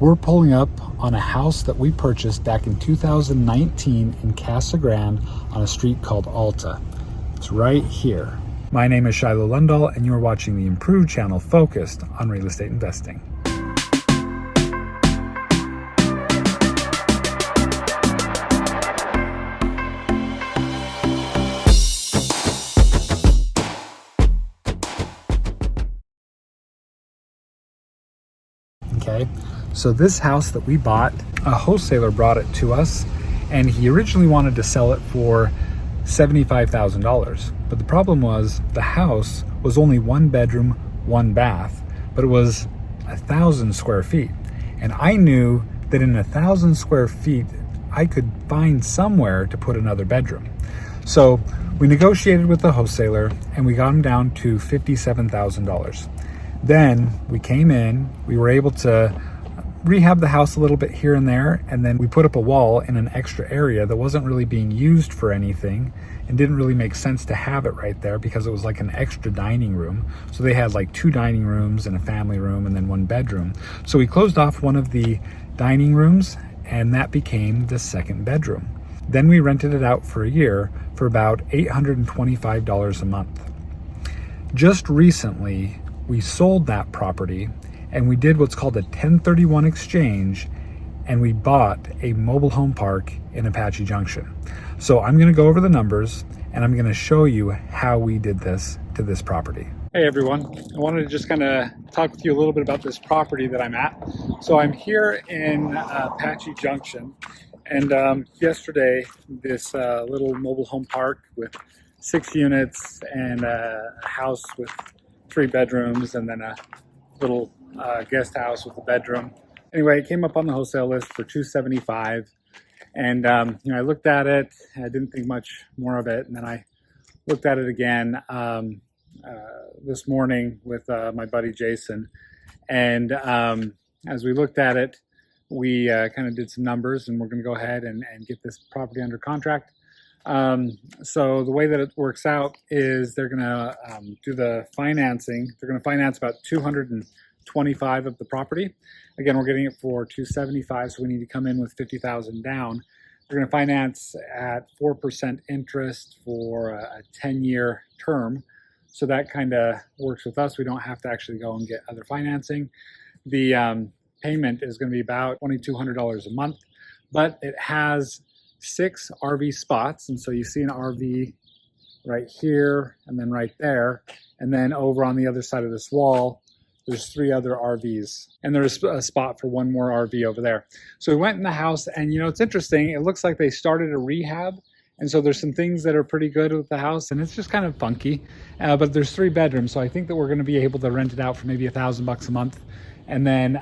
We're pulling up on a house that we purchased back in 2019 in Casa Grande on a street called Alta. It's right here. My name is Shiloh Lundahl, and you're watching the Improved channel focused on real estate investing. Okay, so this house that we bought, a wholesaler brought it to us, and he originally wanted to sell it for $75,000. But the problem was the house was only 1 bedroom, 1 bath, but it was 1,000 square feet. And I knew that in 1,000 square feet, I could find somewhere to put another bedroom. So we negotiated with the wholesaler and we got him down to $57,000. Then we came in, we were able to rehab the house a little bit here and there, and then we put up a wall in an extra area that wasn't really being used for anything and didn't really make sense to have it right there because it was like an extra dining room. So they had like 2 dining rooms and a family room and then 1 bedroom. So we closed off one of the dining rooms and that became the 2nd bedroom. Then we rented it out for a year for about $825 a month. Just recently, we sold that property and we did what's called a 1031 exchange, and we bought a mobile home park in Apache Junction. So I'm going to go over the numbers and I'm going to show you how we did this to this property. Hey everyone, I wanted to just kind of talk with you a little bit about this property that I'm at. So I'm here in Apache Junction, and yesterday this little mobile home park with 6 units and a house with 3 bedrooms and then a little guest house with a bedroom. Anyway, it came up on the wholesale list for $275, and I looked at it. I didn't think much more of it, and then I looked at it again this morning with my buddy Jason, and as we looked at it, we kind of did some numbers, and we're going to go ahead and get this property under contract. So the way that it works out is they're going to do the financing. They're going to finance about 225 of the property. Again, we're getting it for 275, so we need to come in with 50,000 down. They're going to finance at 4% interest for a 10-year term. So that kind of works with us. We don't have to actually go and get other financing. The payment is going to be about $2,200 a month, but it has 6 RV spots, and so you see an RV right here and then right there, and then over on the other side of this wall there's 3 other RVs, and there's a spot for 1 more RV over there. So we went in the house, and it's interesting, it looks like they started a rehab, and so there's some things that are pretty good with the house, and it's just kind of funky, but there's 3 bedrooms, so I think that we're going to be able to rent it out for maybe $1,000 a month, and then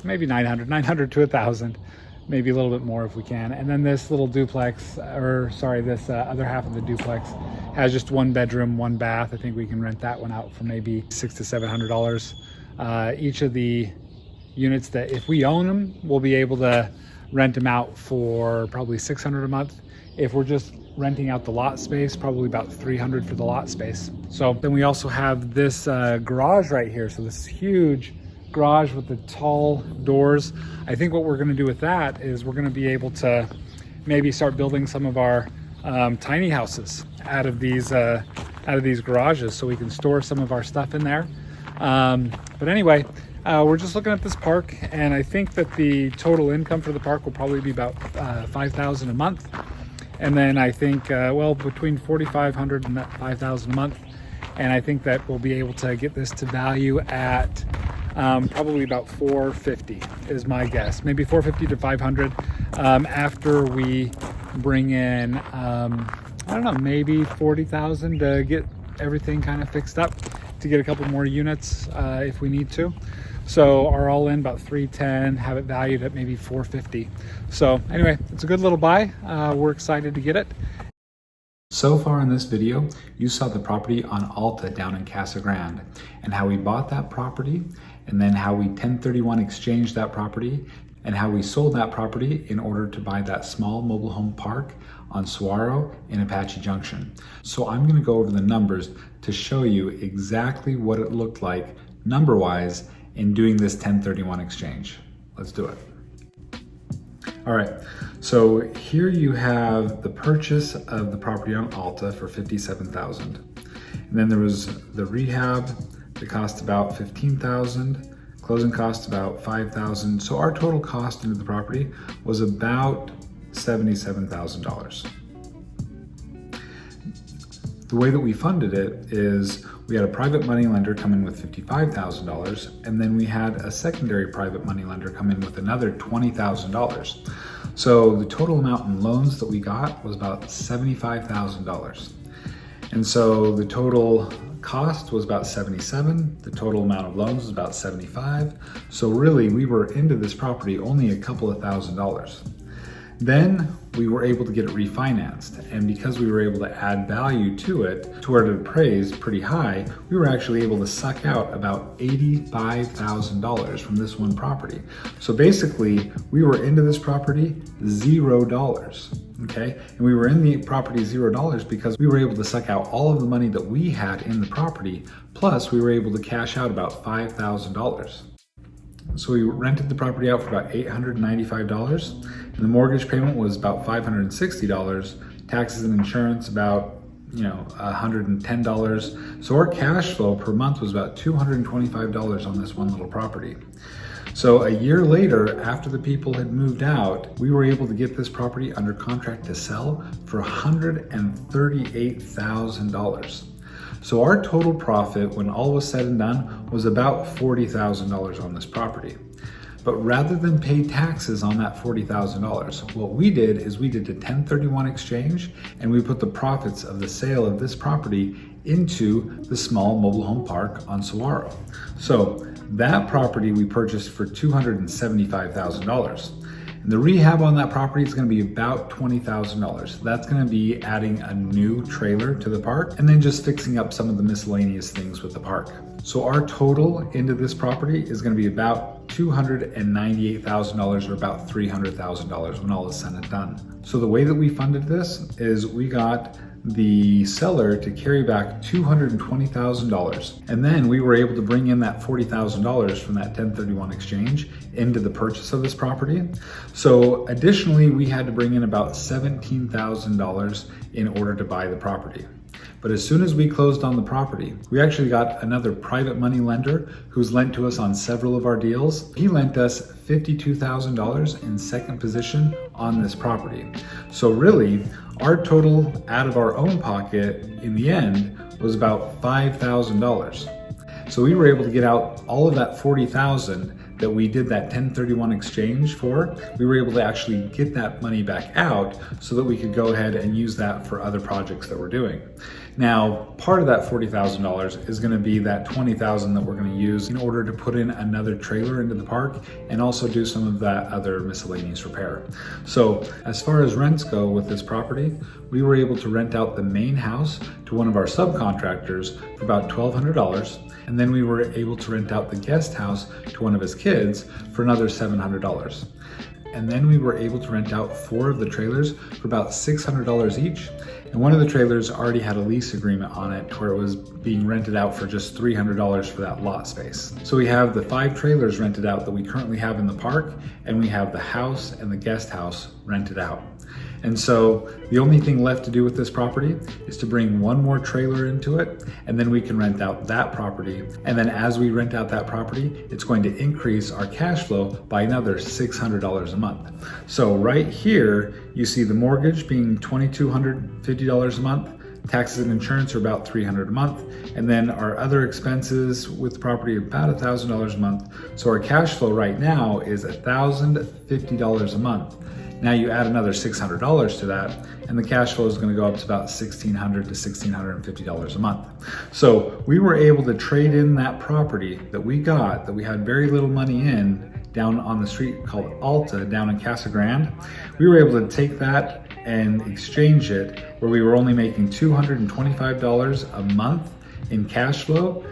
maybe 900 to 1,000. Maybe a little bit more if we can. And then this little duplex, this other half of the duplex has just 1 bedroom, 1 bath. I think we can rent that one out for maybe $600 to $700. Each of the units, that if we own them, we'll be able to rent them out for probably $600 a month. If we're just renting out the lot space, probably about $300 for the lot space. So then we also have this garage right here. So this huge garage with the tall doors. I think what we're going to do with that is we're going to be able to maybe start building some of our tiny houses out of these garages, so we can store some of our stuff in there. But anyway, we're just looking at this park, and I think that the total income for the park will probably be about $5,000 a month, and then I think between $4,500 and $5,000 a month, and I think that we'll be able to get this to value at probably about $450 is my guess, maybe $450 to $500 after we bring in I don't know, maybe $40,000 to get everything kind of fixed up, to get a couple more units if we need to. So our all in about $310, have it valued at maybe $450. So anyway, it's a good little buy. We're excited to get it. So far in this video, you saw the property on Alta down in Casa Grande, and how we bought that property, and then how we 1031 exchanged that property, and how we sold that property in order to buy that small mobile home park on Saguaro in Apache Junction. So I'm going to go over the numbers to show you exactly what it looked like number-wise in doing this 1031 exchange. Let's do it. All right, so here you have the purchase of the property on Alta for $57,000. And then there was the rehab that cost about $15,000, closing costs about $5,000. So our total cost into the property was about $77,000. The way that we funded it is we had a private money lender come in with $55,000, and then we had a secondary private money lender come in with another $20,000. So the total amount in loans that we got was about $75,000. And so the total cost was about $77,000. The total amount of loans was about $75,000. So really we were into this property only a couple of $1,000s. Then we were able to get it refinanced, and because we were able to add value to it, to where it appraised pretty high, we were actually able to suck out about $85,000 from this one property. So basically, we were into this property $0, okay? And we were in the property $0 because we were able to suck out all of the money that we had in the property, plus we were able to cash out about $5,000. So we rented the property out for about $895, and the mortgage payment was about $560, taxes and insurance about $110. So our cash flow per month was about $225 on this one little property. So a year later, after the people had moved out, we were able to get this property under contract to sell for $138,000. So our total profit, when all was said and done, was about $40,000 on this property. But rather than pay taxes on that $40,000, what we did is we did a 1031 exchange, and we put the profits of the sale of this property into the small mobile home park on Saguaro. So that property we purchased for $275,000. And the rehab on that property is going to be about $20,000. That's going to be adding a new trailer to the park and then just fixing up some of the miscellaneous things with the park. So our total into this property is going to be about $298,000, or about $300,000 when all is said and done. So the way that we funded this is we got the seller to carry back $220,000, and then we were able to bring in that $40,000 from that 1031 exchange into the purchase of this property. So additionally, we had to bring in about $17,000 in order to buy the property. But as soon as we closed on the property, we actually got another private money lender who's lent to us on several of our deals. He lent us $52,000 in second position on this property. So really, our total out of our own pocket in the end was about $5,000. So we were able to get out all of that $40,000 that we did that 1031 exchange for. We were able to actually get that money back out so that we could go ahead and use that for other projects that we're doing. Now, part of that $40,000 is going to be that $20,000 that we're going to use in order to put in another trailer into the park and also do some of that other miscellaneous repair. So as far as rents go with this property, we were able to rent out the main house to one of our subcontractors for about $1,200. And then we were able to rent out the guest house to one of his kids for another $700. And then we were able to rent out 4 of the trailers for about $600 each. And one of the trailers already had a lease agreement on it where it was being rented out for just $300 for that lot space. So we have the 5 trailers rented out that we currently have in the park, and we have the house and the guest house rented out. And so the only thing left to do with this property is to bring one more trailer into it, and then we can rent out that property. And then as we rent out that property, it's going to increase our cash flow by another $600 a month. So right here, you see the mortgage being $2,250 a month. Taxes and insurance are about $300 a month. And then our other expenses with the property are about $1,000 a month. So our cash flow right now is $1,050 a month. Now you add another $600 to that, and the cash flow is going to go up to about $1,600 to $1,650 a month. So we were able to trade in that property that we got, that we had very little money in, down on the street called Alta, down in Casa Grande. We were able to take that and exchange it where we were only making $225 a month in cash flow,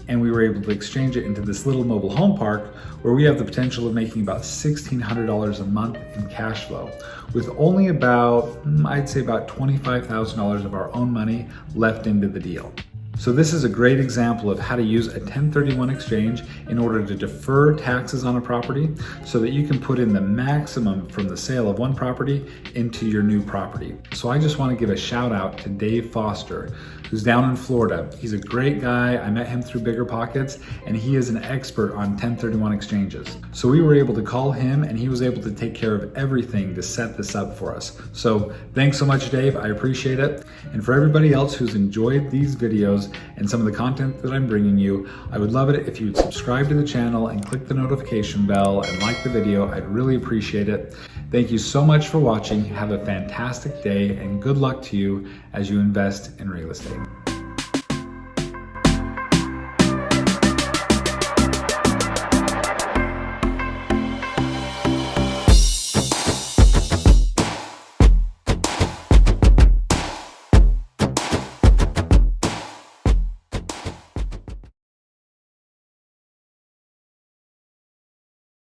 and we were able to exchange it into this little mobile home park where we have the potential of making about $1,600 a month in cash flow, with only about, I'd say about $25,000 of our own money left into the deal. So this is a great example of how to use a 1031 exchange in order to defer taxes on a property so that you can put in the maximum from the sale of one property into your new property. So I just want to give a shout out to Dave Foster, who's down in Florida. He's a great guy. I met him through Bigger Pockets, and he is an expert on 1031 exchanges. So we were able to call him, and he was able to take care of everything to set this up for us. So thanks so much, Dave. I appreciate it. And for everybody else who's enjoyed these videos and some of the content that I'm bringing you, I would love it if you'd subscribe to the channel and click the notification bell and like the video. I'd really appreciate it. Thank you so much for watching. Have a fantastic day and good luck to you as you invest in real estate.